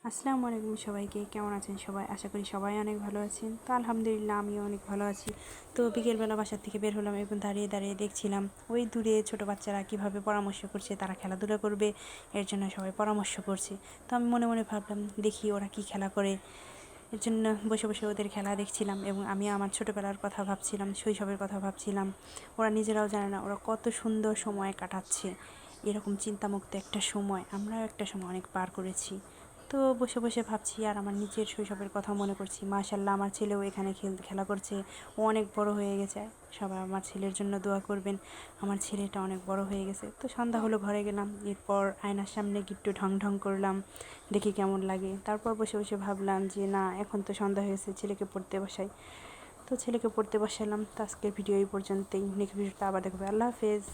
আসসালামু আলাইকুম সবাইকে, কেমন আছেন সবাই? আশা করি সবাই অনেক ভালো আছেন। তো আলহামদুলিল্লাহ আমিও অনেক ভালো আছি। তো বিকেলবেলা বাসার থেকে বের হলাম এবং দাঁড়িয়ে দাঁড়িয়ে দেখছিলাম ওই দূরে ছোট বাচ্চারা কিভাবে পরামর্শ করছে, তারা খেলাধুলা করবে, এর জন্য সবাই পরামর্শ করছে। তো আমি মনে মনে ভাবলাম দেখি ওরা কি খেলা করে। এর জন্য বসে বসে ওদের খেলা দেখছিলাম এবং আমি আমার ছোটোবেলার কথা ভাবছিলাম, শৈশবের কথা ভাবছিলাম। ওরা নিজেরাও জানে না ওরা কত সুন্দর সময় কাটাচ্ছে। এরকম চিন্তামুক্ত একটা সময় আমরাও একটা সময় অনেক পার করেছি। তো বসে বসে ভাবছি আর আমার নিজের শৈশবের কথা মনে করছি। মাশাআল্লাহ আমার ছেলেও এখানে খেলা করছে, ও অনেক বড় হয়ে গেছে। সবাই আমার ছেলের জন্য দোয়া করবেন, আমার ছেলেটা অনেক বড় হয়ে গেছে। তো সন্ধ্যা হলো, ঘরে গেলাম, এরপর আয়নার সামনে একটু ঢং ঢং করলাম, দেখি কেমন লাগে। তারপর বসে বসে ভাবলাম যে না, এখন তো সন্ধ্যা হয়েছে, ছেলেকে পড়তে বসাই। তো ছেলেকে পড়তে বসালাম। তো আজকের ভিডিও এই পর্যন্তই, নেক্সট ভিডিওটা আবার দেখবে। আল্লাহ হাফেজ।